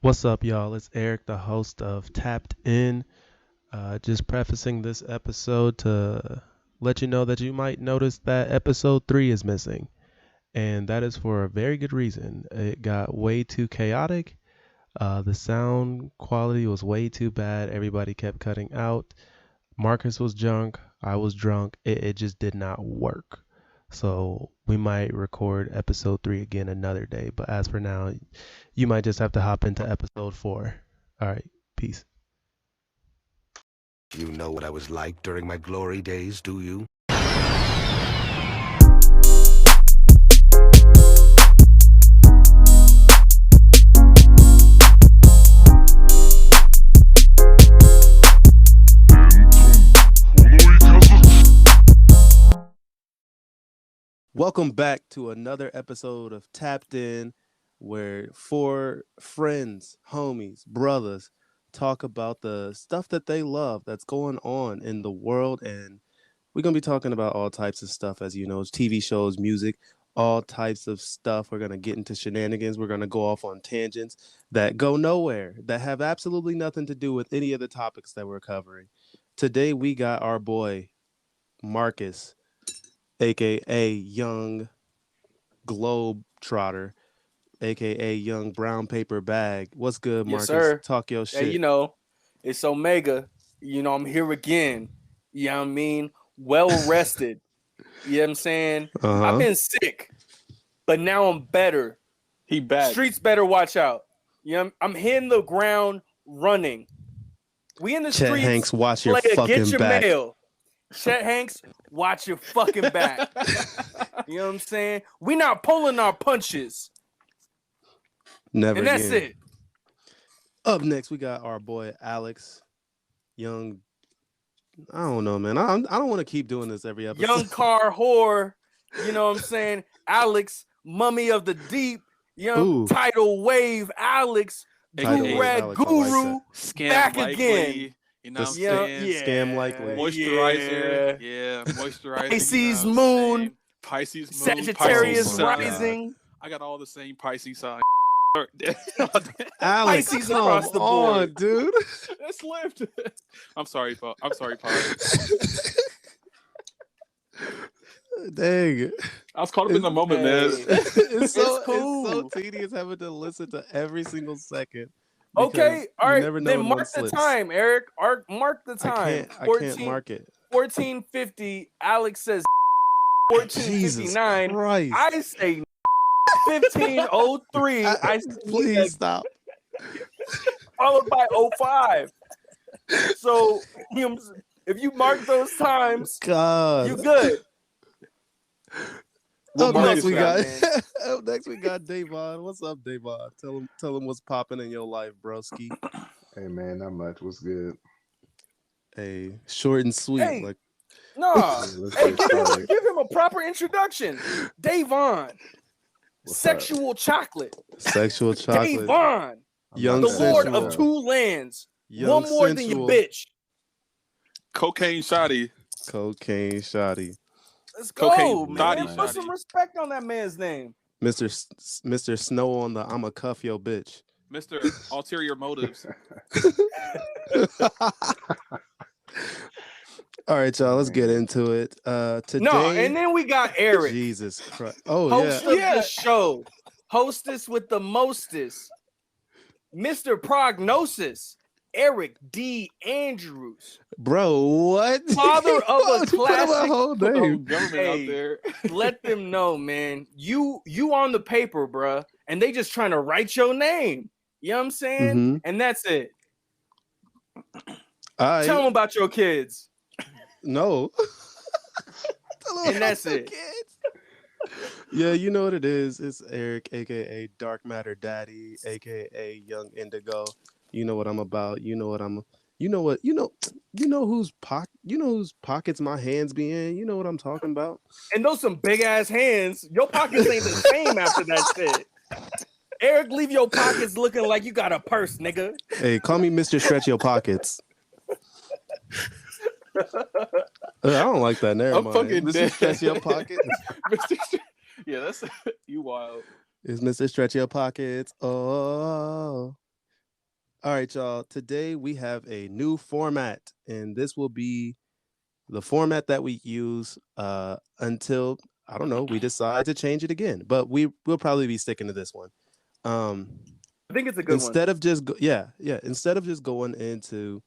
What's up, y'all? It's Eric, the host of Tapped In. Just prefacing this episode to let you know that you might notice that episode 3 is missing. And that is for a very good reason. It got way too chaotic. The sound quality was way too bad. Everybody kept cutting out. Marcus was drunk. I was drunk. It just did not work. So we might record episode 3 again another day. But as for now, you might just have to hop into episode 4. All right. Peace. You know what I was like during my glory days, do you? Welcome back to another episode of Tapped In, where four friends, homies, brothers talk about the stuff that they love that's going on in the world. And we're going to be talking about all types of stuff, as you know, TV shows, music, all types of stuff. We're going to get into shenanigans. We're going to go off on tangents that go nowhere, that have absolutely nothing to do with any of the topics that we're covering. Today, we got our boy, Marcus, aka Young Globetrotter, aka Young Brown Paper Bag. What's good, Marcus? Yes, sir. Talk your Hey, shit. it's Omega. I'm here again. You know what I mean? Well rested. You know what I'm saying? I've been sick, but now I'm better. He back. Streets better watch out. I'm hitting the ground running. We in the Chet streets. Hanks, watch your Player, fucking get your back. mail. Chet Hanks, watch your fucking back. You know what I'm saying? We not pulling our punches. Never And that's again. it. Up next, we got our boy Alex, Young. I don't know, man. I don't want to keep doing this every episode. Young car whore. You know what I'm saying? Alex, mummy of the deep. Ooh. Tidal wave. Alex, Tidal Guru wave, Rad Alex, I like Guru. that. Scam Back likely, again. You know what I'm Yeah, saying? yeah. Scam likely. Moisturizer. Yeah, moisturizer. Pisces you know what I'm moon. saying? Pisces moon. Sagittarius Pisces sun. rising. I got all the same Pisces sign. Alex, Pisces come across the on, board. dude. That's left. I'm sorry, Paul. Dang. I was caught up in the moment, man. It's so cool. tedious having to listen to every single second. Okay, because all you right. never know Then when mark one the slips. time, Eric. Mark the time. I can't mark it. 1450. Alex says Jesus 1459. Christ. I say 1503. I Please stop. followed by 05. So if you mark those times, God. you good. What Up mark next is we got that, up next we got Davon. What's up, Davon? Tell him what's popping in your life, broski. Hey man, not much. What's good? Hey, short and sweet. Hey. Like No. Let's Hey, get started. give him a proper introduction. Davon. What's Sexual chocolate. sexual chocolate. Davon. Young The Lord sensual. of two lands. Young One more than sensual. your bitch. Cocaine shoddy. Cocaine shoddy. Let's go, Cocaine man. naughty Put shoddy. some respect on that man's name. Mr. Snow on the I'ma cuff your bitch. Mr. Ulterior Motives. All right, y'all, let's get into it. Today, No, and then we got Eric, Jesus Christ. Oh, host yeah. of the show, hostess with the mostest, Mr. Prognosis, Eric D. Andrews, Bro, what? father of a Put my classic. whole The whole name. government Hey. out there. Let them know, man. You on the paper, bruh, and they just trying to write your name. You know what I'm saying? Mhm. And that's it. Tell Tell them about your kids. No. And that's it. Yeah, you know what it is. It's Eric, aka Dark Matter Daddy, aka Young Indigo. You know what I'm about. You know whose pockets my hands be in. You know what I'm talking about. And those some big ass hands. Your pockets ain't the same after that shit. Eric, leave your pockets looking like you got a purse, nigga. Hey, call me Mr. Stretch Your Pockets. I don't like that. Never I'm mind. fucking Mr. dead. Stretch Your Pockets. Yeah, that's you wild. It's Mr. Stretch Your Pockets. Oh, All right, y'all. Today we have a new format, and this will be the format that we use until I don't know we decide to change it again. But we'll probably be sticking to this one. I think it's a good Instead one. of just instead of just going into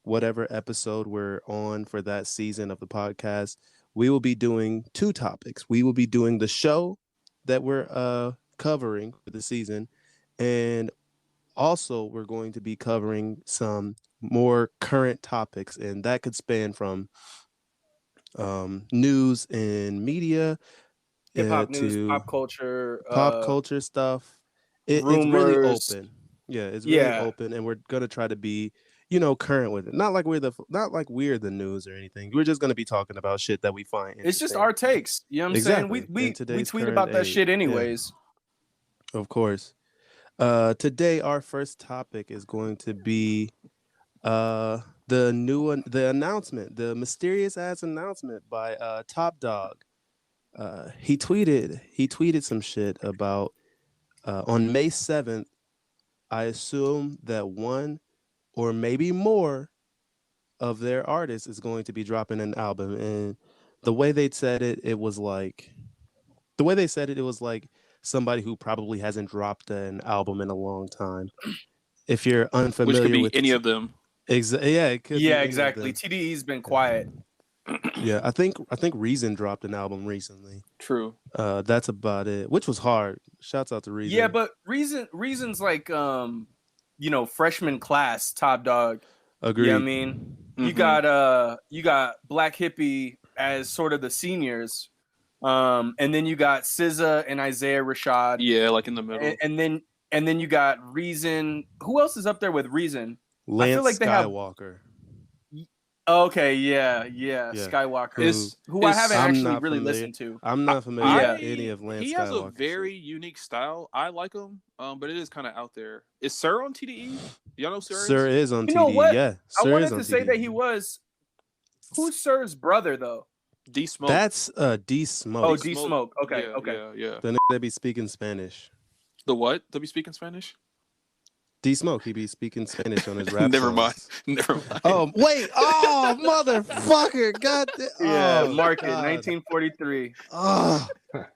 whatever episode we're on for that season of the podcast, we will be doing two topics. We will be doing the show that we're covering for the season, and also we're going to be covering some more current topics, and that could span from news and media Hip hop news, to pop culture, culture stuff. It's really rumors. open. Yeah, it's really Yeah, open, and we're gonna try to be, current with it. Not like we're the news or anything. We're just gonna be talking about shit that we find it's just interesting. our takes. You know what I'm saying? Exactly. In We today's tweet current about that age. shit Yeah, anyways. of course. Today our first topic is going to be the announcement, the mysterious ass announcement by Top Dog. He tweeted some shit about on May 7th. I assume that one or maybe more of their artists is going to be dropping an album, and the way they said it, it was like somebody who probably hasn't dropped an album in a long time. If you're Which could unfamiliar be with any of them. yeah, it could be Yeah, any of exactly. them. TDE's been quiet. Yeah, I think Reason dropped an album recently. True. That's about it, which was hard. Shouts out to Reason. Yeah, but reasons like freshman class Top Dog. Agreed. Yeah, I mean, you got Black Hippie as sort of the seniors, and then you got SZA and Isaiah Rashad. Yeah, like in the middle. And then you got Reason. Who else is up there with Reason? Lance I feel like they Skywalker. Okay, yeah, Skywalker. Who I haven't actually really listened to. I'm not familiar with Yeah. any of Lance Skywalker. He has a very unique style. I like him, but it is kind of out there. Is Sir on TDE? Y'all know Sir is? Sir is on You know TDE. what? Yeah, I Sir wanted is on to say TDE. that he was. Who's Sir's brother though? D Smoke. That's D Smoke. Oh, D Smoke. Okay, Yeah, okay. Yeah. The nigga that be speaking Spanish. The what? That be speaking Spanish? D Smoke. He be speaking Spanish on his rap. Never mind. songs. Never mind. Oh wait! Oh motherfucker! God damn! Yeah, Oh, market God. 1943. Oh. But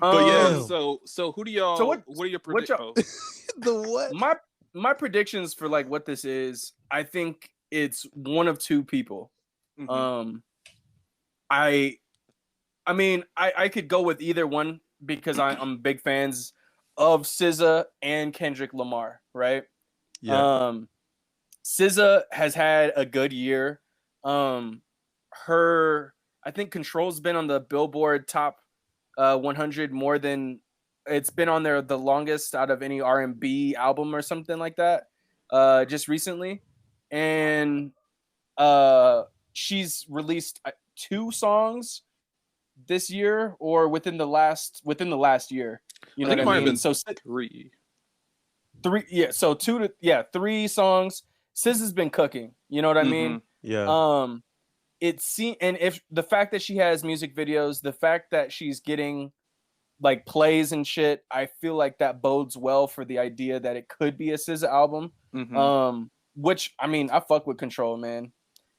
yeah, Oh. so who do y'all? So what are your predictions? The what? My predictions for like what this is, I think it's one of two people. I mean, I could go with either one because I'm big fans of SZA and Kendrick Lamar, right? Yeah. SZA has had a good year. I think Control's been on the Billboard top 100 more than it's been on there the longest out of any R&B album or something like that. Just recently, and she's released 2 songs this year or within the last year. You know I think it what might I have mean? been So 3. 3, yeah. So 3 songs. SZA's been cooking. You know what I mean? Yeah. And if the fact that she has music videos, the fact that she's getting like plays and shit, I feel like that bodes well for the idea that it could be a SZA album. Which I mean, I fuck with Control, man,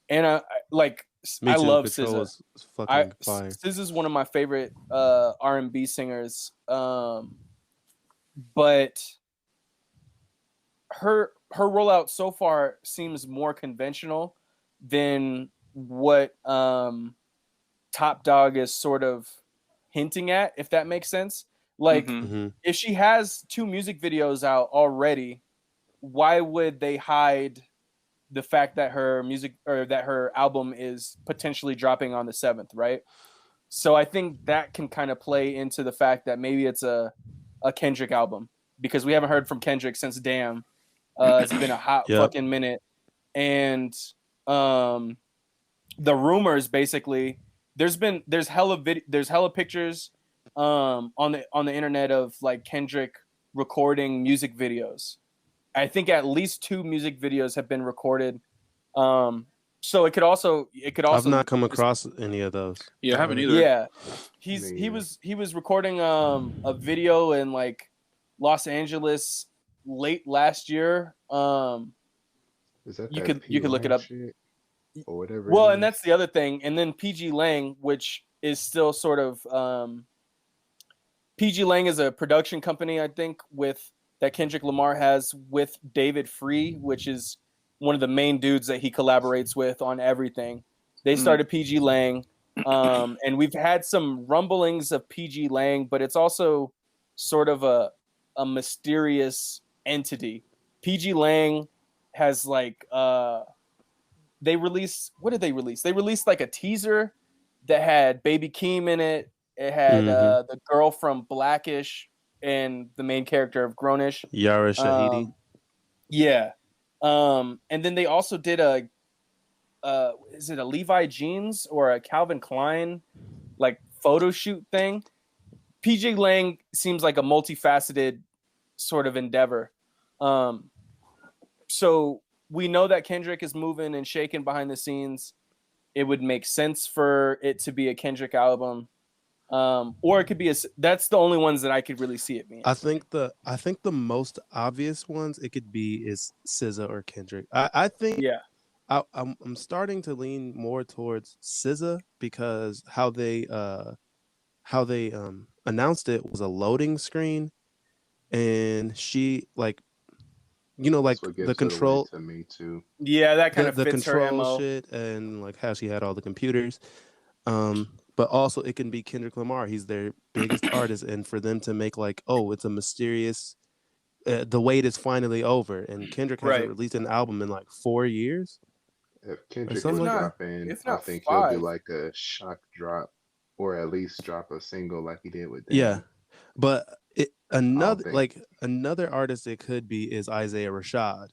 and I love Control SZA. is fucking fire. SZA's one of my favorite R&B singers, but her rollout so far seems more conventional than what Top Dog is sort of hinting at, if that makes sense. Like, if she has 2 music videos out already, why would they hide the fact that her music or that her album is potentially dropping on the 7th, right? So I think that can kind of play into the fact that maybe it's a Kendrick album, because we haven't heard from Kendrick since Damn. It's been a hot fucking minute. And the rumors basically, there's hella pictures on the internet of like Kendrick recording music videos. I think at least 2 music videos have been recorded. So it could also. I've not come across any of those. Yeah, I haven't either. Yeah, he was recording a video in like Los Angeles late last year. Is that You that could look it Lang up. shit or whatever Well, it and is? that's the other thing. And then PG Lang, which is still sort of PG Lang is a production company, I think, with that Kendrick Lamar has with David Free, which is one of the main dudes that he collaborates with on everything. They started PG Lang, and we've had some rumblings of PG Lang, but it's also sort of a mysterious entity. PG Lang has like they released, what did they release? They released like a teaser that had Baby Keem in it. It had the girl from Blackish and the main character of Grownish. Yara Shahidi. Yeah. And then they also did a is it a Levi Jeans or a Calvin Klein like photo shoot thing? PJ Lang seems like a multifaceted sort of endeavor. So we know that Kendrick is moving and shaking behind the scenes. It would make sense for it to be a Kendrick album. Or it could be that's the only ones that I could really see it being. I think the most obvious ones it could be is SZA or Kendrick. I think I'm starting to lean more towards SZA because how they announced it was a loading screen, and she like That's what the gives it away control to me too. Yeah, that kind of the fits her control MO. shit and like how she had all the computers. But also it can be Kendrick Lamar. He's their biggest artist, and for them to make like, oh, it's a mysterious, the wait is finally over, and Kendrick hasn't released an album in like 4 years. If Kendrick something is like that. dropping, If I not think he'll do 5. like a shock drop, or at least drop a single like he did with Yeah, Danny. but another think- another artist it could be is Isaiah Rashad,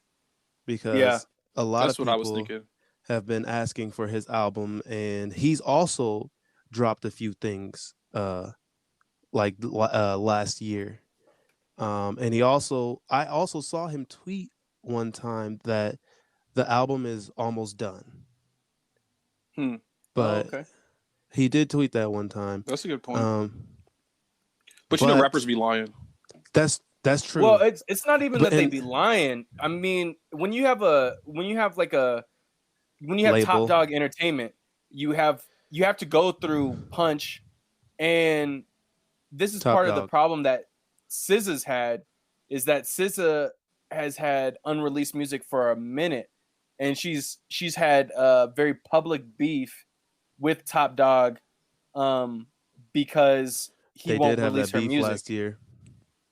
because Yeah. a lot That's of what I was people thinking. have been asking for his album, and he's also dropped a few things last year. And I also saw him tweet one time that the album is almost done. But okay. he did tweet that one time. That's a good point. But you know, rappers be lying. That's true. Well, it's not even that they be lying. I mean, when you have Top Dog Entertainment, you have to go through Punch, and this is Top part of the Dog. problem that SZA's had, is that SZA has had unreleased music for a minute, and she's had very public beef with Top Dog, because he won't release her music last year.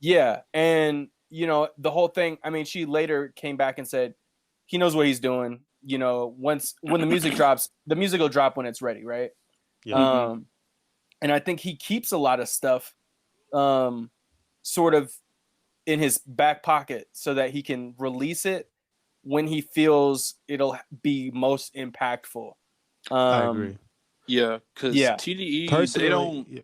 Yeah, and the whole thing. I mean, she later came back and said he knows what he's doing. When the music drops, the music will drop when it's ready, right? Yeah. And I think he keeps a lot of stuff, sort of in his back pocket so that he can release it when he feels it'll be most impactful. I agree. Yeah, because TDE, personally, they don't. Yeah.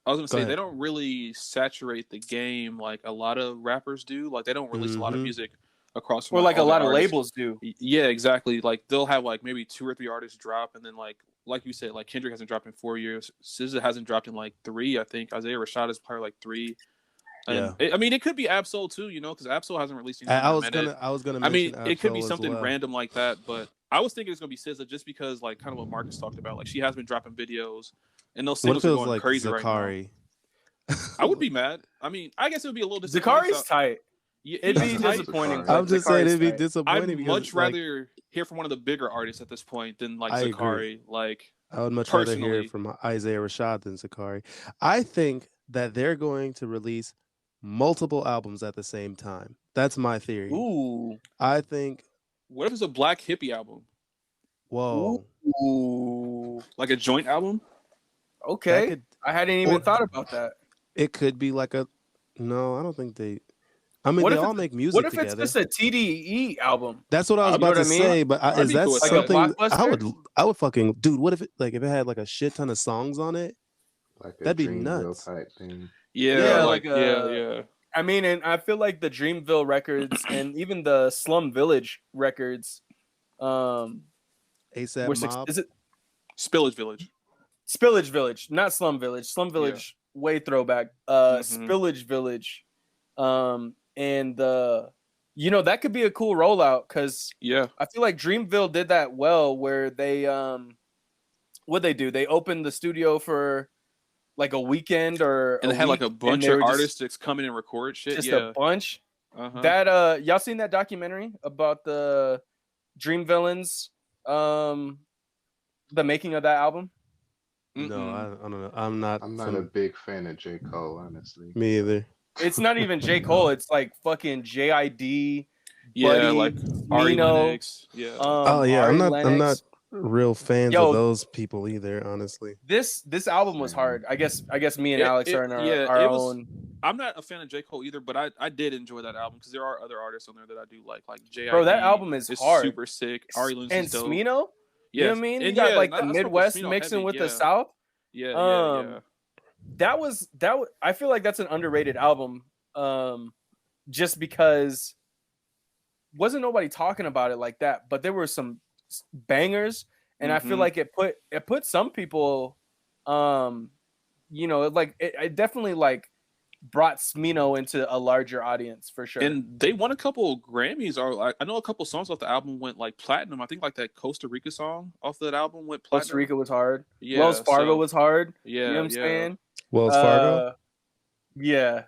I was gonna say ahead. they don't really saturate the game like a lot of rappers do. Like they don't release a lot of music across from or like a all lot their of artists. labels do. Yeah, exactly. Like they'll have like maybe 2 or 3 artists drop, and then like you said, like Kendrick hasn't dropped in 4 years. SZA hasn't dropped in like 3. I think Isaiah Rashad is probably like 3. And Yeah. I mean, it could be Absol too, because Absol hasn't released anything. I was gonna. I mean, mention it could be Absol something as well. random like that, but I was thinking it's gonna be SZA just because, like, kind of what Marcus talked about. Like, she has been dropping videos, and those What if singles it are was going like crazy Zakari? right now. I would be mad. I mean, I guess it would be a little disappointing. Zakari's tight. Yeah, It'd be he's tight. disappointing. Zakari. but I'm just saying Zakari's it'd be tight. disappointing. I'd because, much rather hear from one of the bigger artists at this point than like I Zakari. agree. Like, I would much rather hear personally. from Isaiah Rashad than Zakari. I think that they're going to release multiple albums at the same time. That's my theory. Ooh. I think. What if it's a Black Hippie album? Whoa. Ooh. Like a joint album? Okay. I hadn't even thought about that. It could be like a. No, I don't think they. I mean, What they if all it's- make music What if together. it's just a TDE album? That's what I was You know about to what I mean? say. But I'd is be that cool with that. something Like a blockbuster? I would fucking dude? What if it had like a shit ton of songs on it? Like a That'd be Dreamville nuts. type thing. Yeah, like yeah. I mean, and I feel like the Dreamville records and even the Slum Village records, ASAP Mob. is it Spillage Village. Spillage Village, not Slum Village. Slum Village, way throwback. Spillage Village, And that could be a cool rollout because I feel like Dreamville did that well, where they what they do, they opened the studio for like a weekend and they had like a bunch of artists that come in and record shit. Just a bunch. That y'all seen that documentary about the Dream Villains, the making of that album? No, I don't know. I'm not a big fan of J. Cole, honestly. Me either. It's not even J. Cole. It's like fucking JID. Yeah, Buddy, like Ari Lennox. Yeah. I'm not real fans of those people either, honestly. This album was hard. I guess me and Alex are in our own. I'm not a fan of J. Cole either, but I did enjoy that album because there are other artists on there that I do like JID. Bro, that album is hard. Super sick. Ari Lennox and is dope. Smino? You know what I mean? You got like the Midwest mixing with the South. Yeah. That was I feel like that's an underrated album. Just because wasn't nobody talking about it like that, but there were some bangers, and I feel like it put some people, it definitely like brought Smino into a larger audience for sure. And they won a couple Grammys, or I know a couple songs off the album went like platinum. I think like that Costa Rica song off that album went platinum. Costa Rica was hard. Yeah, Wells Fargo was hard. Yeah, you know what I'm saying? Wells Fargo. Yeah.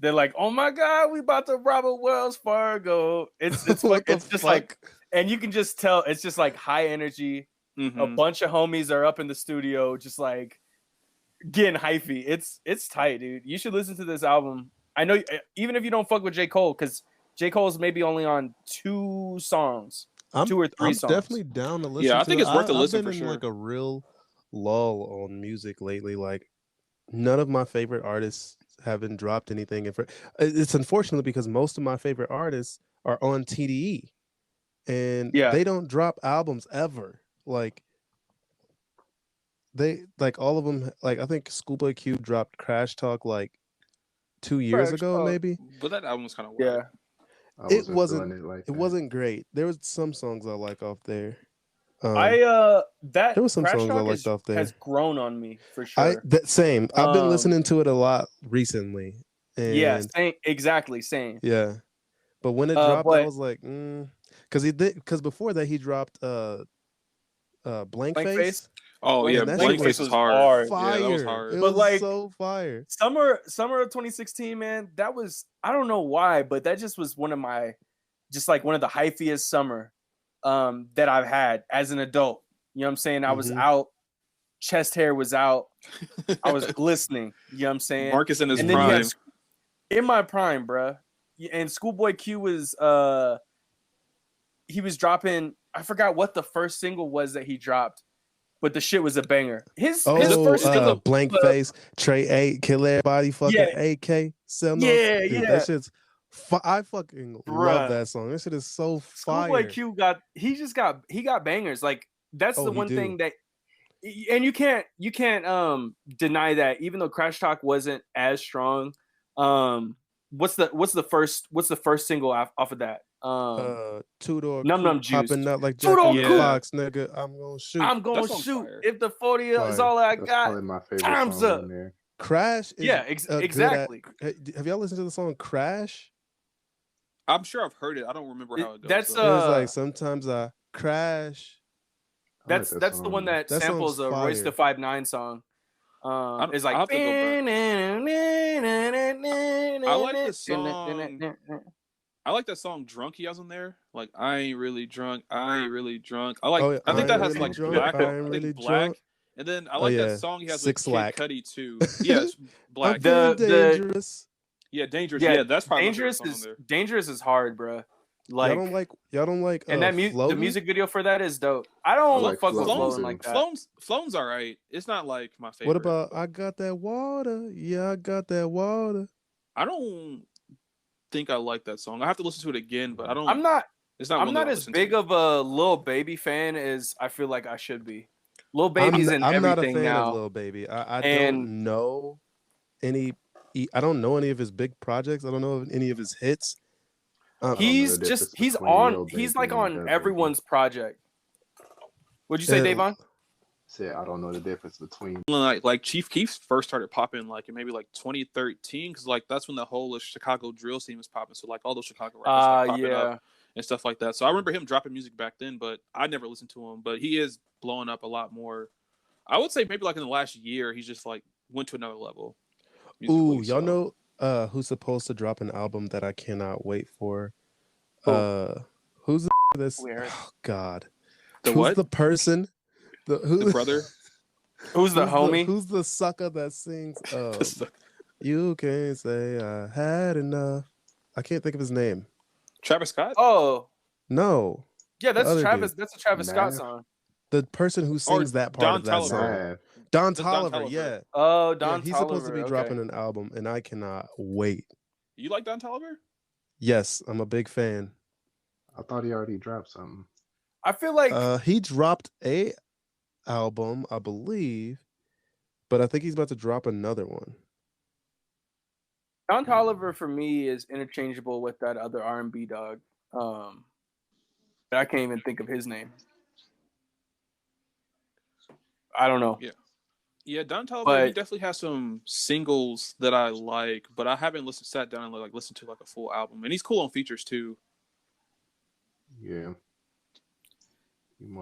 They're like, oh my God, we about to rob a Wells Fargo. It's like it's just like, and you can just tell it's just like high energy. A bunch of homies are up in the studio, just like getting hyphy. It's tight, dude. You should listen to this album. I know, even if you don't fuck with J. Cole, because J. Cole's maybe only on 2 songs, 2 or 3 songs. I'm definitely down to listen. Yeah, I think it's worth a listen I've been for in sure. like a real lull on music lately. Like none of my favorite artists haven't dropped anything. It's unfortunate because most of my favorite artists are on TDE, and they don't drop albums ever. Like they all of them. Like I think Schoolboy Q dropped Crash Talk like 2 years ago, maybe. But that album was kind of weird. It wasn't great. There was some songs I like off there. There was some songs I liked off there. Has grown on me for sure. Same. I've been listening to it a lot recently. And exactly same. Yeah, but when it dropped, I was like, because before that he dropped Blank Face. Oh yeah, Blank Face was hard. Fire. Yeah, that was hard. It was so fire. Summer of 2016, man. That was, I don't know why, but that just was one of the hyphiest summer that I've had as an adult. You know what I'm saying? I was out, chest hair was out, I was glistening. You know what I'm saying? Marcus in his prime. In my prime, bruh. And Schoolboy Q was he was dropping, I forgot what the first single was that he dropped, but the shit was a banger. His first single, Blank Face, Trey 8, Kill Everybody, fucking AK, that shit's I fucking love that song. This shit is so fire. Schoolboy Q got bangers. Like that's the one thing that, and you can't deny that. Even though Crash Talk wasn't as strong, what's the first single off of that? Two-door Num Num Juice, popping out like Jack in the Box, nigga. I'm gonna shoot. If the 40 is all I got, my favorite time's up. There. Crash. Exactly. Have y'all listened to the song Crash? I'm sure I've heard it. I don't remember how it goes. That's it's like sometimes I crash. That's the one that samples a Royce the 5'9" song. It's like I like the song. I like that song "Drunk." He has on there. Like I ain't really drunk. I ain't really drunk. I like. I think that has like Black. I think Black. And then I like that song he has with Kid Cudi too. Yes, Black. Dangerous. Yeah, Dangerous. Yeah, that's probably Dangerous is hard, bro. Like y'all don't like and that the music video for that is dope. I don't fuck with Flown like that. Flown's all right. It's not like my favorite. What about I Got That Water? Yeah, I got that water. I don't think I like that song. I have to listen to it again, but I don't. I'm not. It's not. I'm not as big of a Lil Baby fan as I feel like I should be. Lil Baby's in everything now. I'm not a fan of Lil Baby. I don't know any. I don't know any of his big projects. I don't know any of his hits. He's like on everyone's project. What'd you say, Davon? Said I don't know the difference between like Chief Keef first started popping like in maybe like 2013 because like that's when the whole Chicago drill scene was popping. So like all those Chicago rappers like, popping up and stuff like that. So I remember him dropping music back then, but I never listened to him. But he is blowing up a lot more. I would say maybe like in the last year, he's just like went to another level. Ooh, y'all know who's supposed to drop an album that I cannot wait for? Who's this? Oh God, who's the person? The brother? Who's the homie? Who's the sucker that sings? You can't say I had enough. I can't think of his name. Travis Scott? Oh no. Yeah, that's Travis. That's a Travis Scott song. The person who sings that part of that song. Don Toliver, yeah. Oh, Don Toliver. He's supposed to be dropping an album, and I cannot wait. You like Don Toliver? Yes, I'm a big fan. I thought he already dropped something. I feel like he dropped a album, I believe, but I think he's about to drop another one. Don Toliver for me is interchangeable with that other R&B dog. But I can't even think of his name. I don't know. Yeah, Don Toliver, he definitely has some singles that I like, but I haven't sat down and like listened to like a full album. And he's cool on features too. Yeah.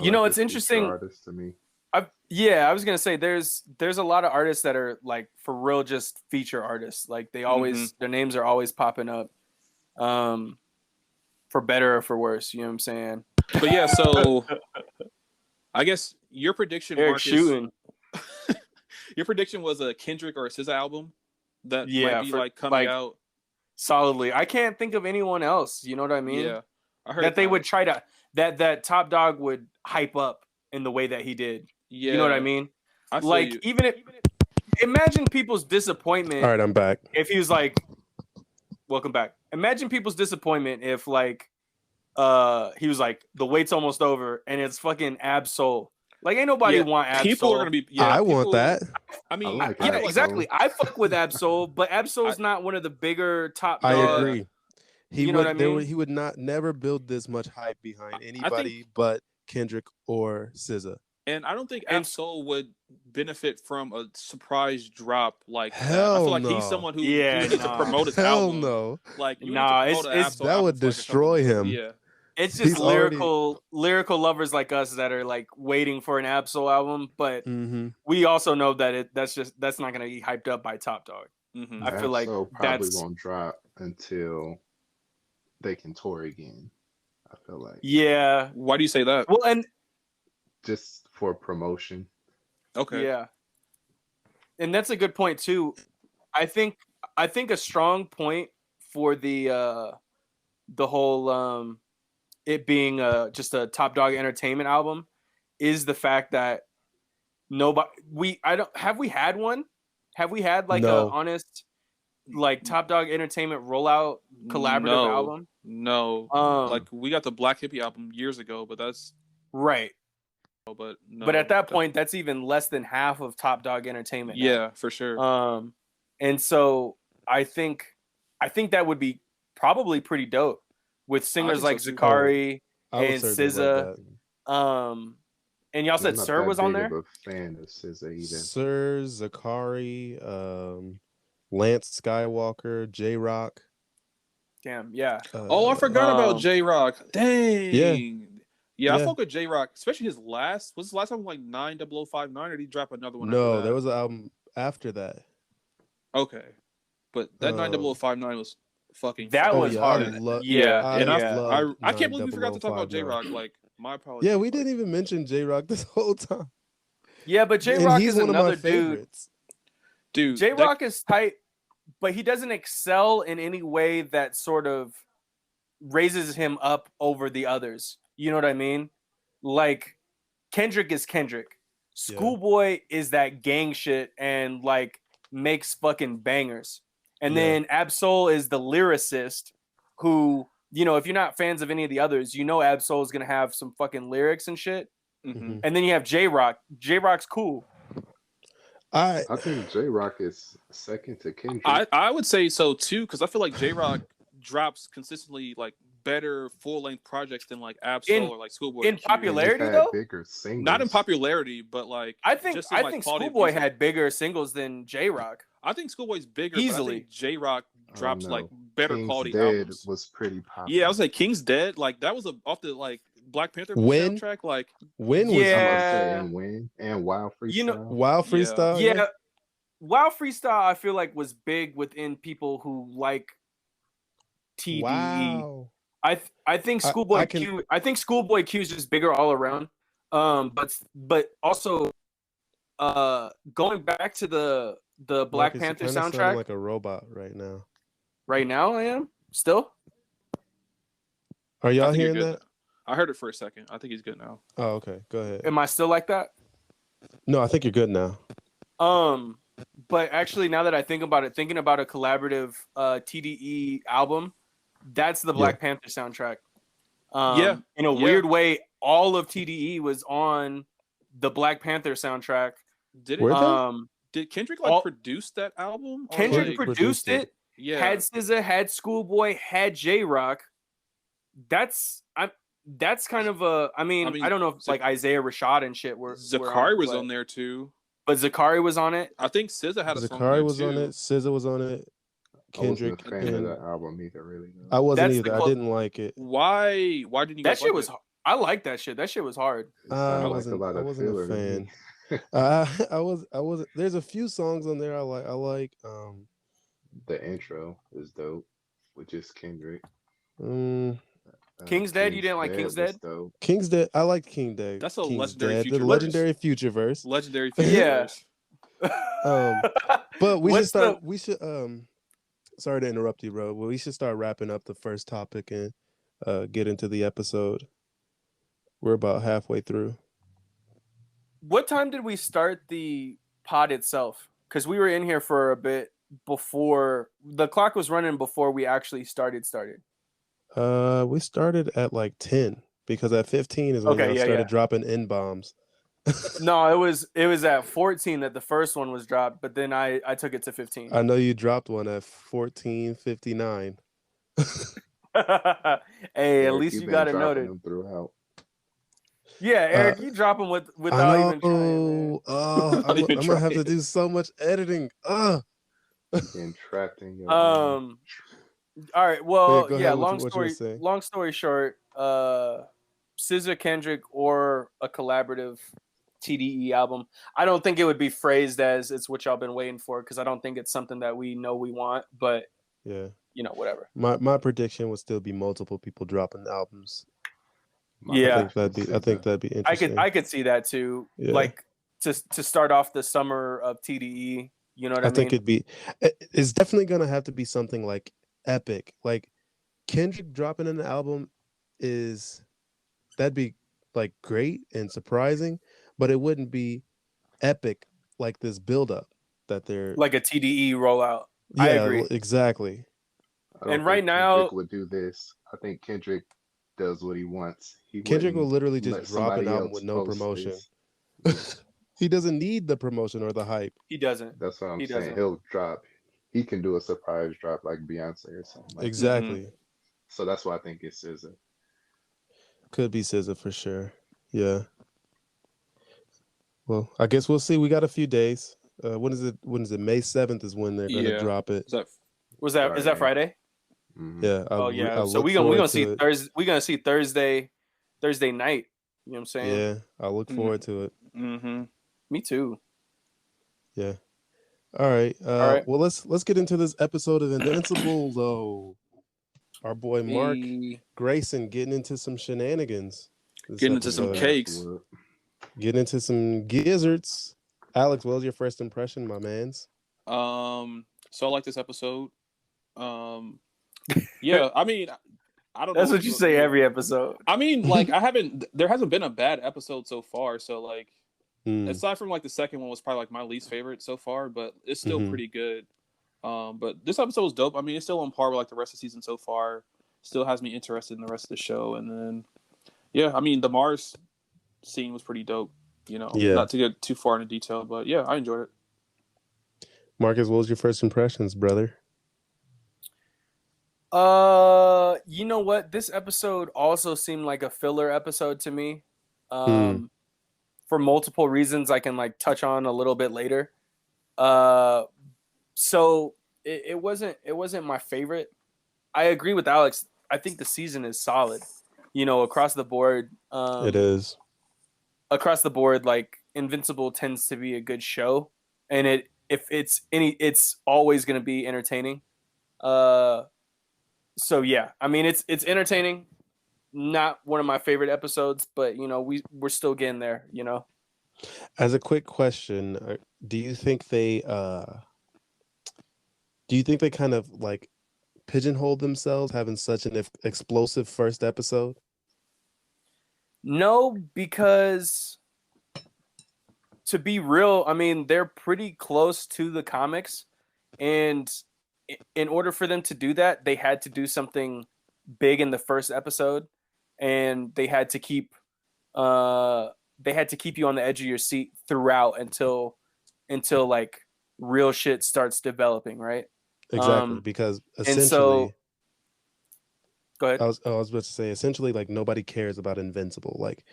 You know, it's interesting. Artist to me. I was gonna say there's a lot of artists that are like for real just feature artists. Like they always their names are always popping up, for better or for worse. You know what I'm saying? But yeah, so I guess your prediction, Eric Marcus, shooting. Your prediction was a Kendrick or a SZA album that might be like coming out solidly. I can't think of anyone else. You know what I mean? Yeah, I heard that they would try to that Top Dog would hype up in the way that he did. Yeah, you know what I mean? Even if imagine people's disappointment. All right, I'm back. If he was like, "Welcome back." Imagine people's disappointment if like, he was like, "The wait's almost over," and it's fucking Ab-Soul. Like, ain't nobody want Ab-Soul. People are gonna be. Yeah, I want that. I mean, exactly. I fuck with Ab-Soul, but Ab-Soul's not one of the bigger top. I agree. You know what I mean? He would never build this much hype behind anybody but Kendrick or SZA. And I don't think Ab-Soul would benefit from a surprise drop like that. Hell I feel like no. he's someone who needs to promote his Hell album. no. Like, that would destroy him. Yeah. It's just lyrical lovers like us that are like waiting for an Ab-Soul album, but we also know that that's not gonna be hyped up by Top Dog. I feel like probably won't drop until they can tour again. I feel like. Yeah. Why do you say that? Well, and just for promotion. Okay. Yeah. And that's a good point too. I think a strong point for the whole it being just a Top Dog Entertainment album is the fact that have we had one? Have we had like a honest like Top Dog Entertainment rollout collaborative album? No. Like we got the Black Hippie album years ago, but that's right. But no, but at that point, that's even less than half of Top Dog Entertainment. Yeah, for sure. And so I think that would be probably pretty dope with singers like Zakari and SZA. And y'all said Sir was on there. I'm a fan of SZA either. Sir, Zakari, Lance Skywalker, J-Rock. Damn, yeah. I forgot about J-Rock. Dang. Yeah, I fuck with J-Rock, especially his last album like 90059, or did he drop another one? No, there was an album after that. Okay. But that 90059 was fucking that was hard. I can't believe we forgot to talk about J-Rock. Like, my apologies. Yeah, we didn't even mention J-Rock this whole time. Yeah, but J-Rock is another dude. Dude, J-Rock is tight, but he doesn't excel in any way that sort of raises him up over the others. You know what I mean? Like, Kendrick is Kendrick. Schoolboy is that gang shit and like makes fucking bangers. And then Ab-Soul is the lyricist who, you know, if you're not fans of any of the others, you know Ab-Soul is gonna have some fucking lyrics and shit. And then you have J-Rock. J-Rock's cool. I think J-Rock is second to Kendrick. I would say so too, because I feel like J-Rock drops consistently like better full length projects than like Absol or like Schoolboy in Q. popularity had though. Bigger singles. Not in popularity, but like I think just in, like, Schoolboy had bigger singles than J-Rock. I think Schoolboy's bigger, Easily. but I think J-Rock drops like better King's quality Dead albums. was pretty popular. Yeah, I was like King's Dead, like that was off the like Black Panther soundtrack. Like When was and Wild Freestyle. You know, Wild Freestyle. Yeah. Wild Freestyle, I feel like was big within people who like TDE. Wow. I think Schoolboy Q. I think Schoolboy Q is just bigger all around. But also, going back to the Black Marcus, Panther you soundtrack. sound like a robot right now. Right now, I am still. Are y'all hearing that? I heard it for a second. I think he's good now. Oh, okay. Go ahead. Am I still like that? No, I think you're good now. But actually, now that I think about it, thinking about a collaborative TDE album, that's the Black Panther soundtrack. In a weird way, all of TDE was on the Black Panther soundtrack. Did it? Did Kendrick produce that album? Kendrick produced it. Yeah. Had SZA, had Schoolboy, had J-Rock. That's kind of a. I mean, I don't know if like Isaiah Rashad and shit were. Zakari was on there too. But Zakari was on it. I think SZA had a song Zakari there was too. on it. SZA was on it. Kendrick. I wasn't a fan of that album either, really. I wasn't either. I didn't like it. Why didn't you? That shit was. I like that shit. That shit was hard. I wasn't a fan. I was. There's a few songs on there I like. The intro is dope, which is Kendrick. King's Dead. You didn't like King's Dead? King's Dead. I liked King Dead. That's a King's legendary Dead, future the legendary future verse. Legendary future verse. But we should start. We should. Sorry to interrupt you, bro. But we should start wrapping up the first topic and get into the episode. We're about halfway through. What time did we start the pod itself? Because we were in here for a bit before the clock was running before we actually started. We started at like 10 because at 15 is when I started dropping N-bombs. No, it was at 14 that the first one was dropped, but then I took it to 15. I know you dropped one at 14:59. Hey, Eric, at least you got it noted. Yeah, Eric, you drop them without even trying. I'm gonna have to do so much editing. Getting trapped in your all right. Well, yeah. Long story short, SZA, Kendrick, or a collaborative TDE album. I don't think it would be phrased as it's what y'all been waiting for because I don't think it's something that we know we want. But yeah, whatever. My prediction would still be multiple people dropping albums. Yeah, I think that'd be interesting. I could see that too. Yeah. Like to start off the summer of TDE. You know what I mean? I think it's definitely gonna have to be something like epic. Like Kendrick dropping an album that'd be like great and surprising, but it wouldn't be epic like this build-up that they're like a TDE rollout. Yeah, I agree. Exactly. And right now Kendrick would do this. I think Kendrick does what he wants. Kendrick will literally just drop an album with no promotion. He doesn't need the promotion or the hype. He doesn't. That's what I'm saying. He'll drop. He can do a surprise drop like Beyonce or something. Like exactly. That. So that's why I think it's SZA. Could be SZA for sure. Yeah. Well, I guess we'll see. We got a few days. When is it? May 7th is when they're gonna drop it. Is that Friday? Mm-hmm. Yeah. So we're gonna see Thursday. We're gonna see Thursday night. You know what I'm saying? Yeah. I look forward to it. Mm-hmm. Me too. Yeah. All right. Well, let's get into this episode of Invincible, though. Our boy Mark Grayson getting into some shenanigans. Getting into some cakes. Getting into some gizzards. Alex, what was your first impression, my mans? So I like this episode. Yeah, I mean, I don't know. That's what you say every episode. I mean, like, there hasn't been a bad episode so far. So, like, aside from, like, the second one was probably, like, my least favorite so far, but it's still pretty good. But this episode was dope. I mean, it's still on par with, like, the rest of the season so far. Still has me interested in the rest of the show. And then, yeah, I mean, the Mars scene was pretty dope. You know, not to get too far into detail, but, yeah, I enjoyed it. Marcus, what was your first impressions, brother? You know what? This episode also seemed like a filler episode to me. For multiple reasons I can like touch on a little bit later. So it wasn't my favorite. I agree with Alex. I think the season is solid. Across the board. It is. Across the board, like Invincible tends to be a good show, and it's always going to be entertaining. So yeah, I mean it's entertaining. Not one of my favorite episodes, but we're still getting there. As a quick question, do you think they kind of like pigeonholed themselves having such an explosive first episode? No, because to be real, I mean they're pretty close to the comics, and in order for them to do that, they had to do something big in the first episode, and they had to keep you on the edge of your seat throughout until like real shit starts developing, right? Exactly, because essentially, and so, go ahead. I was about to say, essentially, like nobody cares about Invincible. Like,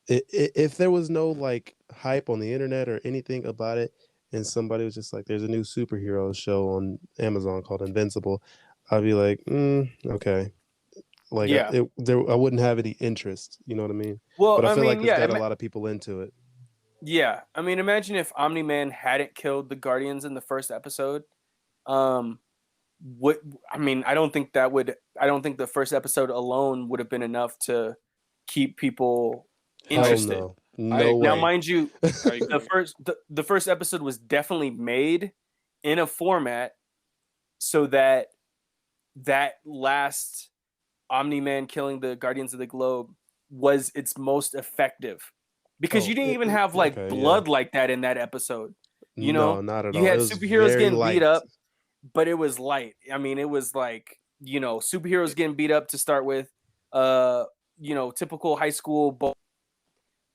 if there was no like hype on the internet or anything about it, and somebody was just like, "There's a new superhero show on Amazon called Invincible," I'd be like, "Okay." Like, yeah, I wouldn't have any interest. You know what I mean? Well, but I feel like it's got a lot of people into it. Yeah, I mean, imagine if Omni-Man hadn't killed the Guardians in the first episode. I don't think the first episode alone would have been enough to keep people interested. Hell no way. Now, mind you, the first episode was definitely made in a format so that last Omni-Man killing the Guardians of the Globe was its most effective, because you didn't even have blood like that in that episode. No, not at all. You had superheroes getting beat up, but it was light. I mean, it was like, superheroes getting beat up to start with, typical high school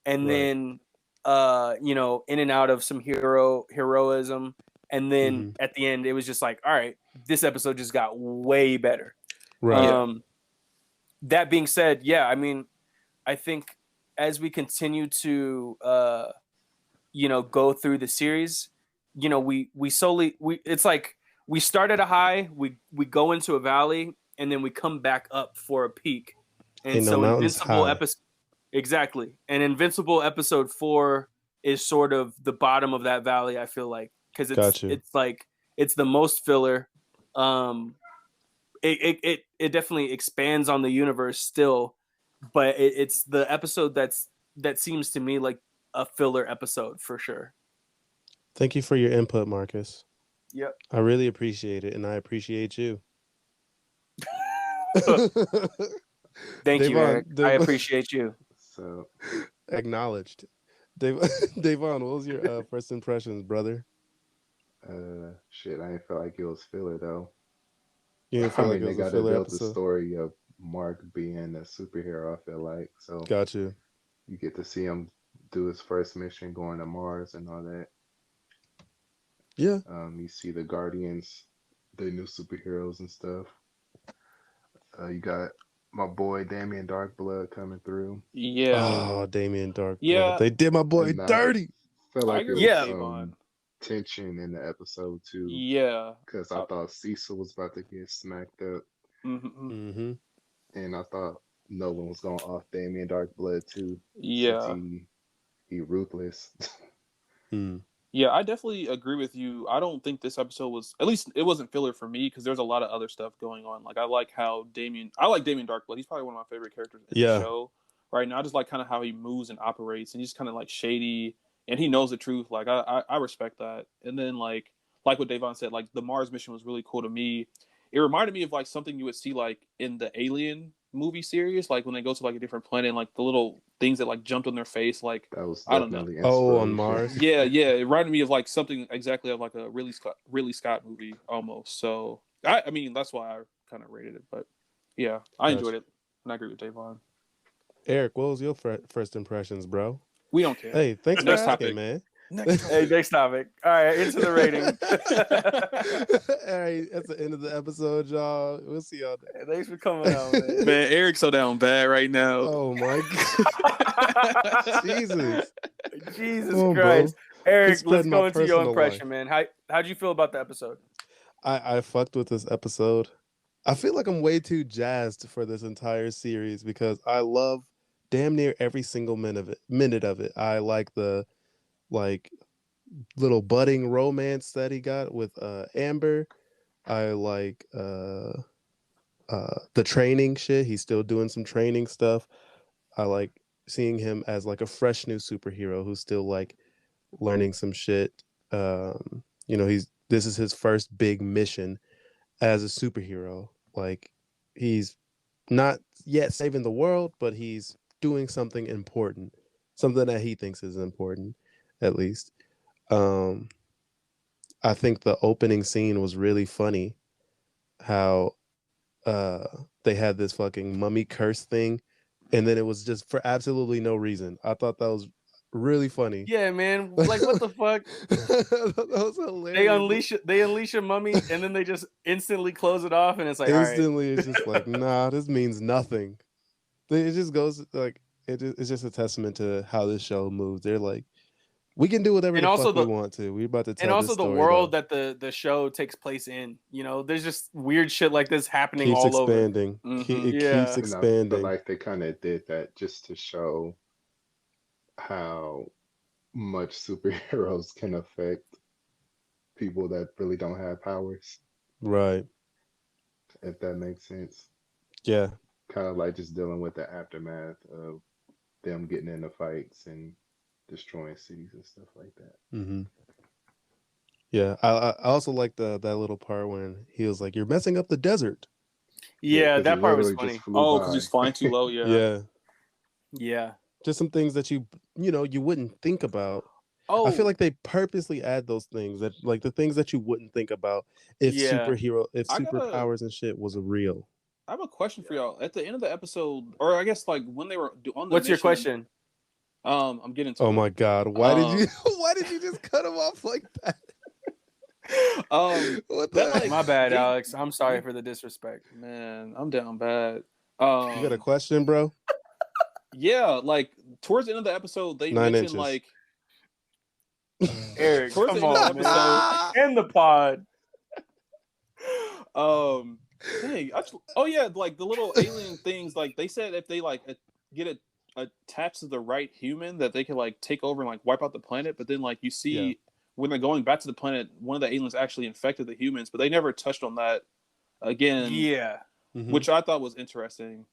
and then in and out of some heroism, and then at the end it was just like, all right, this episode just got way better. Right. That being said, yeah, I mean, I think as we continue to go through the series, it's like we start at a high, we go into a valley, and then we come back up for a peak. And so Invincible episode, exactly. And Invincible episode 4 is sort of the bottom of that valley, I feel like, because it's like it's the most filler. It definitely expands on the universe still, but it's the episode that seems to me like a filler episode for sure. Thank you for your input, Marcus. Yep. I really appreciate it, and I appreciate you. Thank you, Eric. I appreciate you. So acknowledged. Davon, what was your first impressions, brother? Shit, I didn't feel like it was filler though. You didn't feel like it was a filler episode? They got to build the story of Mark being a superhero, I feel like. So got you. You get to see him do his first mission, going to Mars and all that. Yeah. You see the Guardians, the new superheroes and stuff. You got my boy Damien Darkblood coming through. Yeah. Oh, Damien Darkblood. Yeah. They did my boy dirty. Felt like it was tension in the episode too. Yeah. Because I thought Cecil was about to get smacked up. Mm-hmm. And I thought Nolan was going off Damien Darkblood too. Yeah. He ruthless. Yeah, I definitely agree with you. I don't think this episode was, at least it wasn't filler for me, because there's a lot of other stuff going on. Like I like Damien Darkblood. He's probably one of my favorite characters in the show right now. I just like kind of how he moves and operates, and he's kind of like shady, and he knows the truth. Like I respect that. And then like what Davon said, like the Mars mission was really cool to me. It reminded me of like something you would see like in the Alien movie series, like when they go to like a different planet, and like the little things that like jumped on their face, like that was I don't know. Oh, on Mars. Yeah. It reminded me of like something exactly of like a Ridley Scott movie almost. So I mean that's why I kind of rated it. But yeah, I enjoyed it, and I agree with Davon. Eric, what was your first impressions, bro? We don't care. Hey, thanks for asking, man. Hey, next topic. All right, into the rating. All right, that's the end of the episode, y'all. We'll see y'all there. Hey, thanks for coming out, man. Man, Eric's so down bad right now. Oh my god. Jesus Christ. Bro. Eric, let's go into your impression, man. How'd you feel about the episode? I fucked with this episode. I feel like I'm way too jazzed for this entire series because I love damn near every single minute of it. I like the little budding romance that he got with Amber. I like the training shit. He's still doing some training stuff. I like seeing him as like a fresh new superhero who's still like learning some shit. This is his first big mission as a superhero. Like, he's not yet saving the world, but he's doing something important, something that he thinks is important, at least. I think the opening scene was really funny. How they had this fucking mummy curse thing, and then it was just for absolutely no reason. I thought that was really funny. Yeah, man. Like, what the fuck? That was hilarious. They unleash a mummy, and then they just instantly close it off, and it's like instantly. All right. It's just like, nah, this means nothing. It just goes like it's just a testament to how this show moves. They're like, we can do whatever the fuck we want to. We're about to tell. And also this the story world that the show takes place in. There's just weird shit like this happening keeps all expanding. over. It keeps expanding. But like they kind of did that just to show how much superheroes can affect people that really don't have powers. Right. If that makes sense. Yeah. Kind of like just dealing with the aftermath of them getting into fights and destroying cities and stuff like that. Mm-hmm. Yeah, I also like that little part when he was like, "You're messing up the desert." Yeah, that part was funny. Oh, because he's flying too low. Yeah. Yeah. Just some things that you wouldn't think about. Oh, I feel like they purposely add those things that, like, the things that you wouldn't think about if superpowers and shit was real. I have a question for y'all. At the end of the episode, or I guess like when they were on the What's your question? I'm getting to Oh my god, why did you just cut him off like that? What the my bad, Alex. I'm sorry for the disrespect. Man, I'm down bad. You got a question, bro? Yeah, like towards the end of the episode, they 9 mentioned inches. like Eric, come on, man. End the pod. Dang, like the little alien things. Like they said, if they like get attached to the right human, that they can like take over and like wipe out the planet. But then like you see when they're going back to the planet, one of the aliens actually infected the humans, but they never touched on that again. Yeah, which I thought was interesting.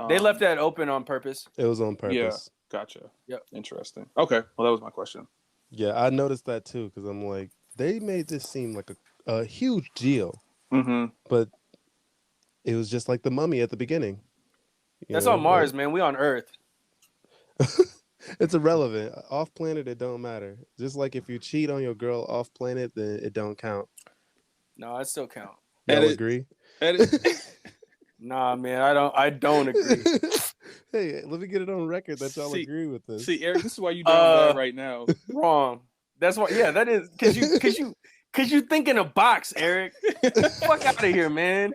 They left that open on purpose. It was on purpose. Yeah, gotcha. Yep, interesting. Okay, well that was my question. Yeah, I noticed that too because I'm like, they made this seem like a huge deal, but it was just like the mummy at the beginning. That's on Mars, man. We on Earth. It's irrelevant. Off planet, it don't matter. Just like if you cheat on your girl off planet, then it don't count. No, I still count. Y'all agree? Nah, man, I don't agree. Hey, let me get it on record that y'all agree with this. See, Eric, this is why you down bad right now. Wrong. That's why. Yeah, that is because you think in a box, Eric. Fuck out of here, man.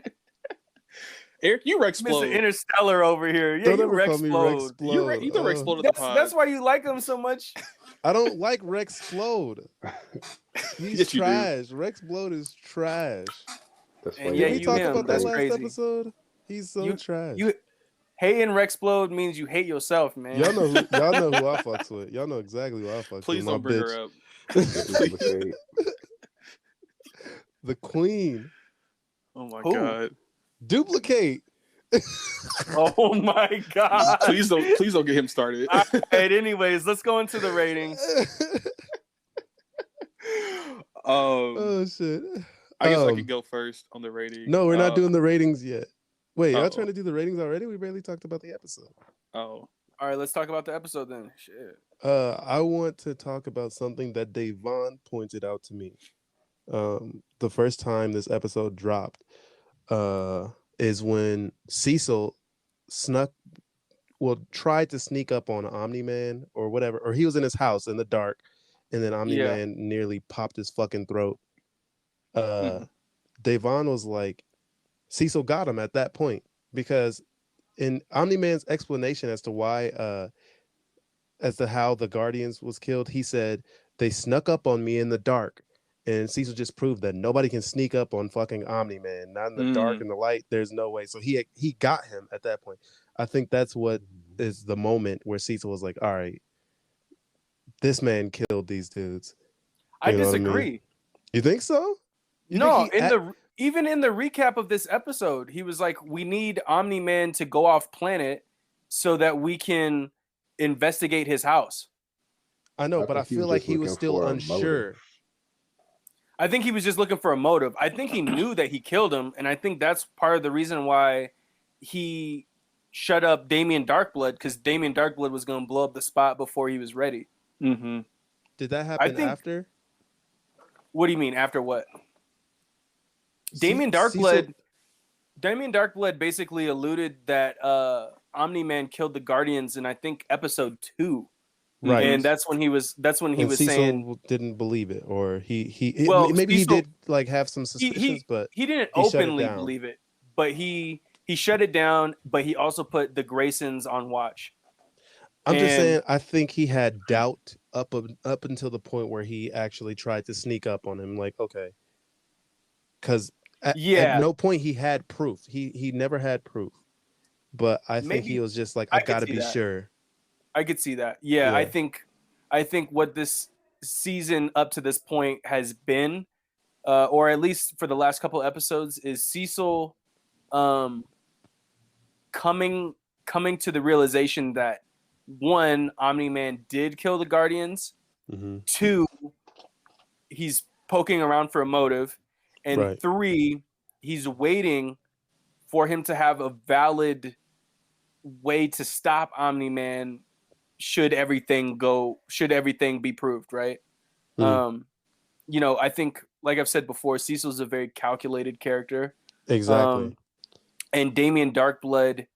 Eric, you Rexplode. Mr. Interstellar over here. Yeah, you Rexplode. You the Rexplode at the pod. That's why you like him so much. I don't like Rexplode. He's trash. Rexplode is trash. That's why and we talked about that last crazy. Episode. He's so trash. Hating Rexplode means you hate yourself, man. Y'all know who I fucks with. Y'all know exactly who I fucks with. Please don't bring her up. The Queen. Oh my god. Dupli-kate. Oh my god. Please don't get him started. All right, anyways, let's go into the ratings. Oh shit. I guess I could go first on the rating. No, we're not doing the ratings yet. Wait, y'all trying to do the ratings already? We barely talked about the episode. Oh. All right, let's talk about the episode then. Shit. I want to talk about something that Devon pointed out to me. The first time this episode dropped is when Cecil tried to sneak up on Omni-Man or whatever, or he was in his house in the dark, and then Omni-Man nearly popped his fucking throat. Devon was like, Cecil got him at that point, because in Omni-Man's explanation as to why, as to how the Guardians was killed, he said, they snuck up on me in the dark. And Cecil just proved that nobody can sneak up on fucking Omni-Man. Not in the dark and the light. There's no way. So he got him at that point. I think that's what is the moment where Cecil was like, all right, this man killed these dudes. I disagree. I mean? You think so? Even in the recap of this episode, he was like, we need Omni-Man to go off planet so that we can investigate his house. I know, but I feel like he was still unsure. I think he was just looking for a motive. I think he knew that he killed him, and I think that's part of the reason why he shut up Damien Darkblood, because Damien Darkblood was going to blow up the spot before he was ready. Mm-hmm. Did that happen after? What do you mean, after what? Damien Darkblood basically alluded that Omni-Man killed the Guardians in, I think, episode 2. Right. And that's when he was Cecil saying didn't believe it, or maybe Cecil, he did like have some suspicions, but he didn't openly believe it, but he shut it down, but he also put the Graysons on watch. I'm just saying, I think he had doubt up until the point where he actually tried to sneak up on him, like, okay. Because at no point he had proof. He never had proof. But I think he was just like, I gotta be sure. I could see that. Yeah, I think what this season up to this point has been, or at least for the last couple episodes, is Cecil coming to the realization that, 1, Omni-Man did kill the Guardians. Mm-hmm. 2, he's poking around for a motive. And 3, he's waiting for him to have a valid way to stop Omni-Man should everything be proved, right? I think, like I've said before, Cecil's a very calculated character. Exactly. And Damien Darkblood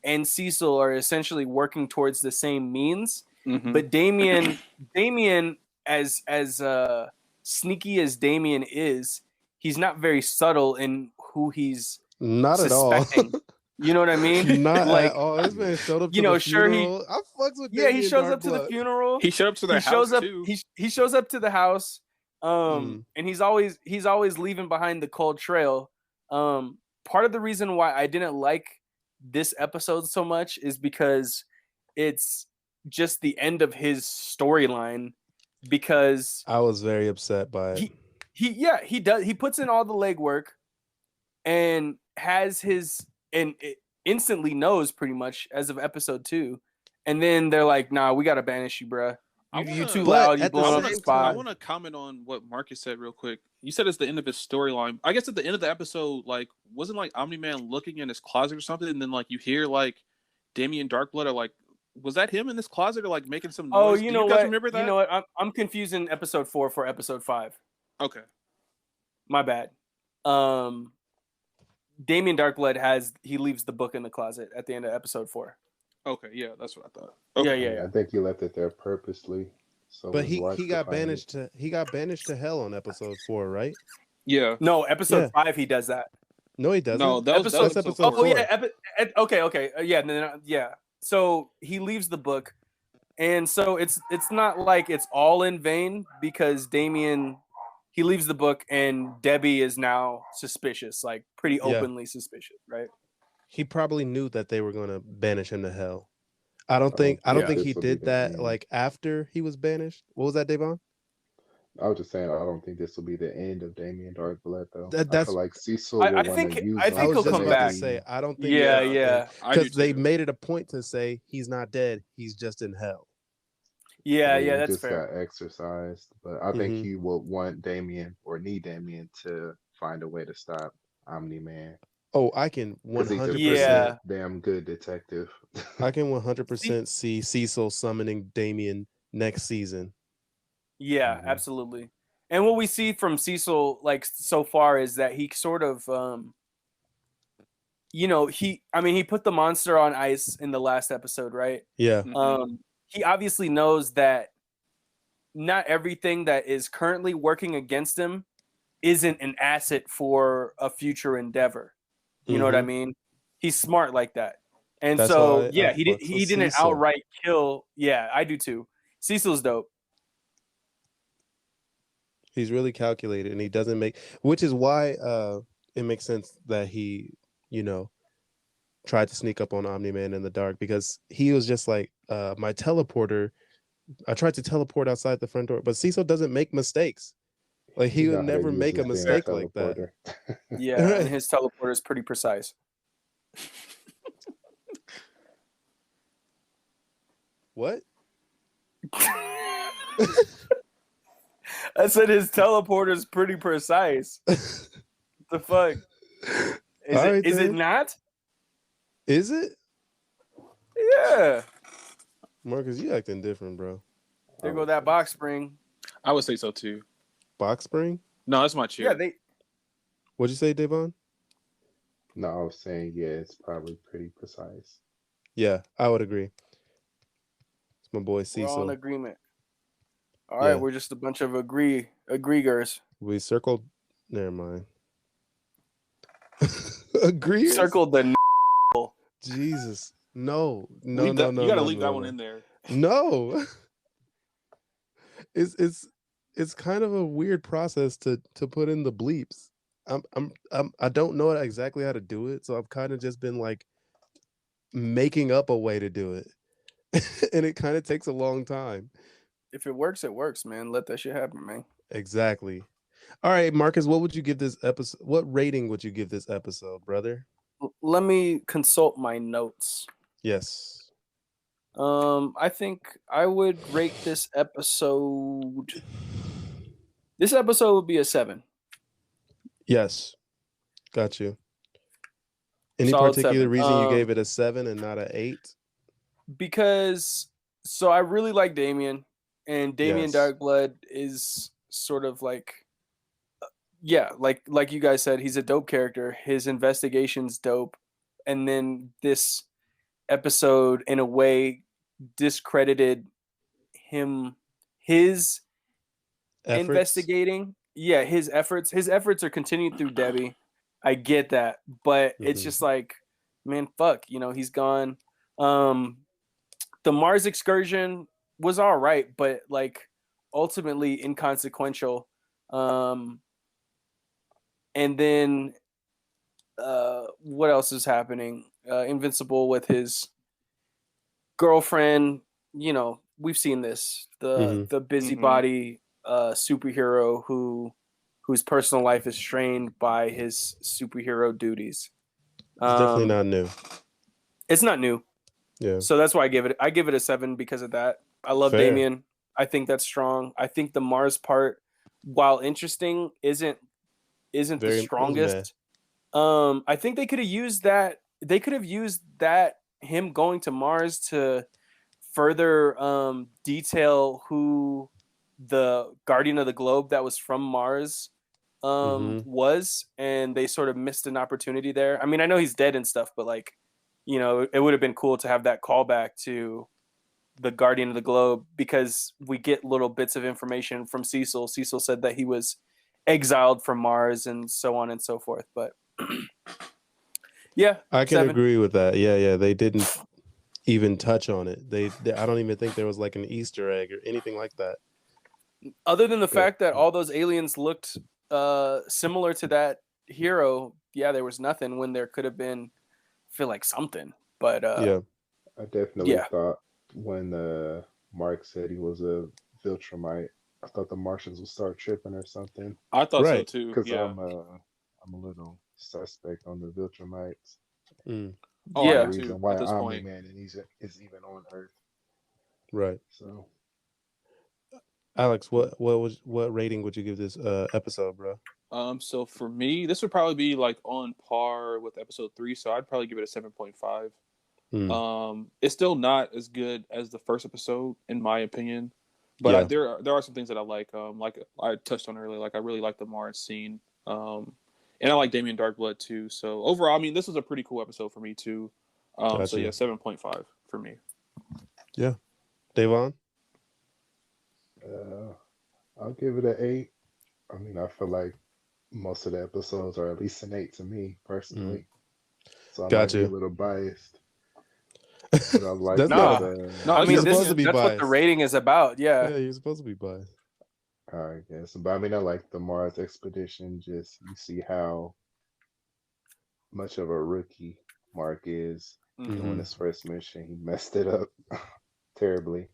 and Cecil are essentially working towards the same means. Mm-hmm. But Damien, as sneaky as Damien is, he's not very subtle in who he's suspecting. At all. You know what I mean? Not like, at all. This man showed up to the funeral. I fucks with Damien he shows up to the funeral. He showed up to the house too. He shows up to the house. And he's always leaving behind the cold trail. Part of the reason why I didn't like this episode so much is because it's just the end of his storyline, because I was very upset by it. He puts in all the legwork and has his, and it instantly knows pretty much as of episode 2, and then they're like, nah, we gotta banish you, bruh. You too loud, you blowing up the spot. I want to comment on what Marcus said real quick. You said it's the end of his storyline. I guess at the end of the episode, like, wasn't like Omni-Man looking in his closet or something, and then like you hear like Damien Darkblood, or like, was that him in this closet, or like making some noise? Oh, you know what? Remember that? You know what? I'm confusing episode 4 for episode 5. Okay, my bad. Damien Darkblood he leaves the book in the closet at the end of episode 4. Okay, yeah, that's what I thought. Okay. Yeah. I think he left it there purposely. So but he got banished to hell on episode 4, right? Yeah. No, episode 5 he does that. No, he doesn't. No, that's episode 4. Oh yeah, okay. Yeah. So he leaves the book, and so it's not like it's all in vain, because Damien, he leaves the book, and Debbie is now suspicious, like pretty openly suspicious, right? He probably knew that they were going to banish him to hell. I don't think he did that like after he was banished. What was that, Devon? I was just saying, I don't think this will be the end of Damien Darkblood, though. That's I feel like Cecil. I think he'll come back. I don't think. Yeah. Because they made it a point to say he's not dead; he's just in hell. Yeah, that's fair. Got exercised, but I think he will want Damien, or need Damien, to find a way to stop Omni-Man. Oh, I can 100%. Damn good detective. I can 100% see Cecil summoning Damien next season. Yeah, absolutely. And what we see from Cecil, like, so far, is that he sort of, he put the monster on ice in the last episode, right? Yeah. He obviously knows that not everything that is currently working against him isn't an asset for a future endeavor. You know what I mean? He's smart like that. And That's so, why yeah, I he fucks with didn't Cecil. outright kill. Yeah, I do too. Cecil's dope. He's really calculated, and he doesn't make, which is why it makes sense that he, you know, tried to sneak up on Omni-Man in the dark, because he was just like, my teleporter. I tried to teleport outside the front door, but Cecil doesn't make mistakes. Like, he You would know how to never use make a this damn mistake like that. teleporter. Yeah, and his teleporter is pretty precise. What? I said his teleporter is pretty precise. The fuck? Is it not? Is it? Yeah. Marcus, you acting different, bro. There go that box spring. I would say so too. Box spring? No, that's my chair. Yeah, What'd you say, Devon? No, I was saying, yeah, it's probably pretty precise. Yeah, I would agree. It's my boy we're Cecil. all in agreement. All right, we're just a bunch of agreegers. We circled. Never mind. Agreeers? Circled the. Jesus, no. You gotta leave that one in there. No. It's kind of a weird process to put in the bleeps. I don't know exactly how to do it, so I've kind of just been like making up a way to do it. And it kind of takes a long time. If it works, man. Let that shit happen, man. Exactly. All right, Marcus, what would you give this episode? What rating would you give this episode, brother? Let me consult my notes. Yes. I think I would rate this episode. This episode would be a 7. Yes. Got you. Any Solid particular 7. reason you gave it a 7 and not an 8? Because I really like Damien, and Damien Yes. Darkblood is sort of like, like you guys said, he's a dope character. His investigation's dope, and then this episode, in a way, discredited his investigating. Yeah, his efforts are continued through Debbie. I get that, but it's just like, man, fuck, he's gone. The Mars excursion was all right, but like ultimately inconsequential. And then what else is happening? Invincible with his girlfriend, we've seen this. The busybody superhero whose personal life is strained by his superhero duties. It's definitely not new. It's not new. Yeah. So that's why I give it a 7 because of that. I love Damien. I think that's strong. I think the Mars part, while interesting, isn't the strongest. I think they could have used that. They could have used that, him going to Mars, to further detail who the Guardian of the Globe that was from Mars was, and they sort of missed an opportunity there. I mean, I know he's dead and stuff, but like, it would have been cool to have that callback to the Guardian of the Globe, because we get little bits of information from Cecil. Cecil said that he was exiled from Mars and so on and so forth. But yeah, I can 7. agree with that. Yeah. They didn't even touch on it. I don't even think there was like an Easter egg or anything like that. Other than the fact that all those aliens looked similar to that hero, there was nothing when there could have been, I feel like, something. But I definitely thought when Mark said he was a Viltrumite, I thought the Martians would start tripping or something. I thought so too. Because yeah. I'm a little suspect on the Viltrumites. Oh, yeah, the reason why Omni-Man is even on Earth. Right. So, Alex, what rating would you give this episode, bro? So for me, this would probably be like on par with episode 3. So I'd probably give it a 7.5. It's still not as good as the first episode, in my opinion, but there are some things that I like I touched on earlier. Like, I really like the Mars scene, and I like Damien Darkblood too. So overall, I mean, this was a pretty cool episode for me too. Gotcha. So yeah, 7.5 for me. Yeah, Devon. I'll give it an 8. I mean, I feel like most of the episodes are at least an 8 to me personally, so I Got might be a you. little biased. But I like That's not. Nah, that. no. I You're mean, supposed to be that's what the biased. rating is about. Yeah. Yeah, you're supposed to be biased. I guess, but I mean, I like the Mars expedition. Just you see how much of a rookie Mark is. Doing Mm-hmm. his first mission, he messed it up terribly.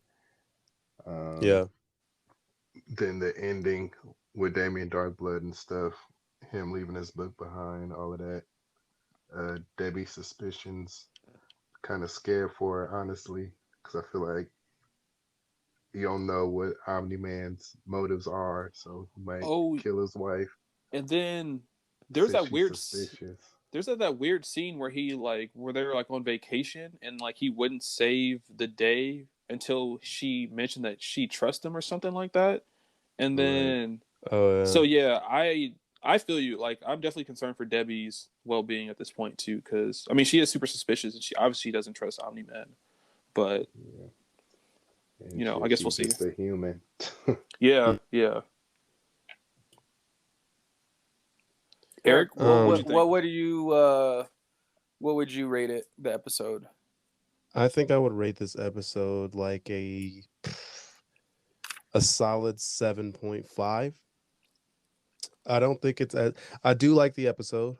Um, Yeah. then the ending with Damien Darkblood and stuff, him leaving his book behind, all of that. Debbie's suspicions, kind of scared for her, honestly, because I feel like you don't know what Omni Man's motives are, so he might Oh, kill his wife and then there's since that she's weird. suspicious. There's that weird scene where where they're like on vacation and like he wouldn't save the day until she mentioned that she trusts him or something like that. And Right. then Oh so yeah. yeah, I feel you. Like I'm definitely concerned for Debbie's well being at this point too, because I mean she is super suspicious and she obviously doesn't trust Omni Man. But Yeah. you And know, I shit, guess we'll she's see. just a human. Yeah, yeah. Eric, Eric, what would you think? what would you rate it, the episode? I think I would rate this episode like a solid 7.5. I don't think it's as I do like the episode.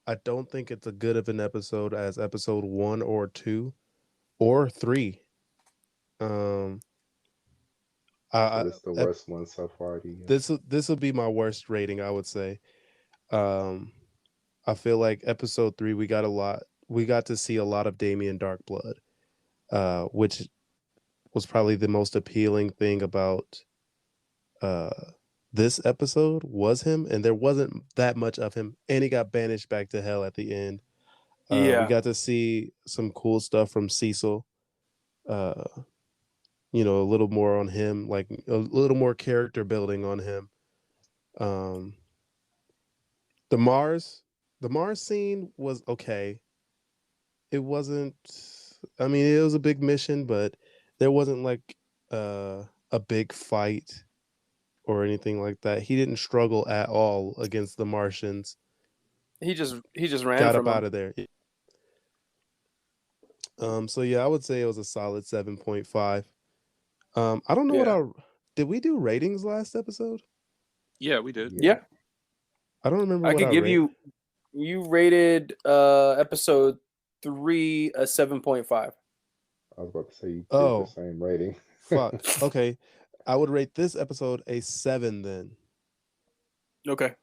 I don't think it's a good of an episode as episode 1 or 2 or 3. Um But I it's the ep- worst one so far to you. this will be my worst rating, I would say. Um I feel like episode 3 we got to see a lot of Damien Darkblood, which was probably the most appealing thing about uh this episode was him, and there wasn't that much of him, and he got banished back to hell at the end. We Yeah. got to see some cool stuff from Cecil. Uh, you know, a little more on him, like a little more character building on him. Um, the Mars, the Mars scene was okay. It wasn't. I mean, it was a big mission, but there wasn't like a big fight or anything like that. He didn't struggle at all against the Martians. He just ran Got up from out him. of there. So yeah, I would say it was a solid 7.5. I don't know what Yeah. our did we do ratings last episode? Yeah, we did. Yeah. I don't remember I what could I give rate. you rated episode 3 a 7.5. I was about to say you did the Oh, same rating. fuck. Okay. I would rate this episode a 7 then. Okay.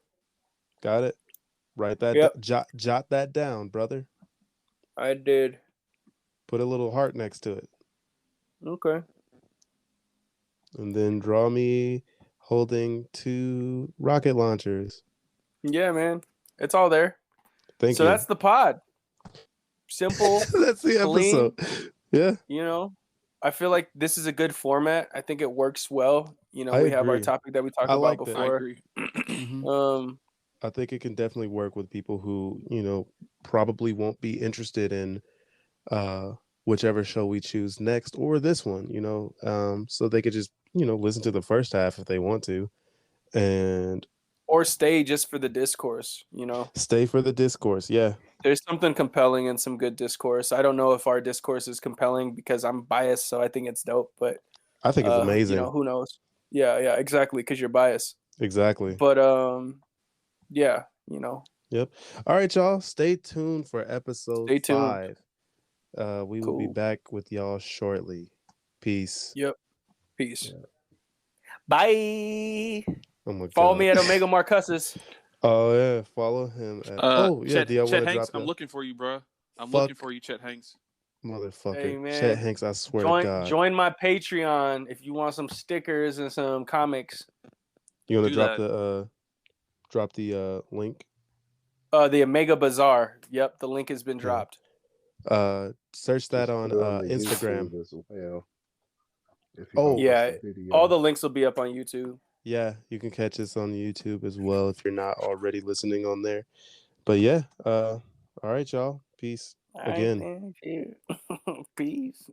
Got it? Write that Yep. jot that down, brother. I did. Put a little heart next to it. Okay. And then draw me holding 2 rocket launchers. Yeah, man. It's all there. Thank so you. that's the pod. Simple. That's the clean. episode. Yeah. You know, I feel like this is a good format. I think it works well. You know, I we have our agree. topic that we talked I about like that. before. I agree. Mhm. I think it can definitely work with people who, you know, probably won't be interested in whichever show we choose next or this one, you know. So they could just, you know, listen to the first half if they want to and or stay just for the discourse, you know. stay for the discourse. Yeah. There's something compelling and some good discourse. I don't know if our discourse is compelling because I'm biased, so I think it's dope, but I think it's amazing. You know, who knows? Yeah, exactly, because you're biased. Exactly. But yeah, you know. Yep. All right, y'all. Stay tuned for episode 5. We will be back with y'all shortly. Peace. Yep. Peace. Yeah. Bye. Oh my Follow God. me at Omega Marcusses. Oh yeah, follow him at Chet, do you Chet want to Hanks, drop I'm looking for you, bro. I'm Fuck. looking for you, Chet Hanks. Motherfucker. Hey, man. Chet Hanks, I swear to God. Join my Patreon if you want some stickers and some comics. You want to drop the link? The Omega Bazaar. Yep, the link has been dropped. Search that on Instagram as well. Yeah, all the links will be up on YouTube. Yeah, you can catch us on YouTube as well if you're not already listening on there. But yeah, all right, y'all. Peace again. Peace.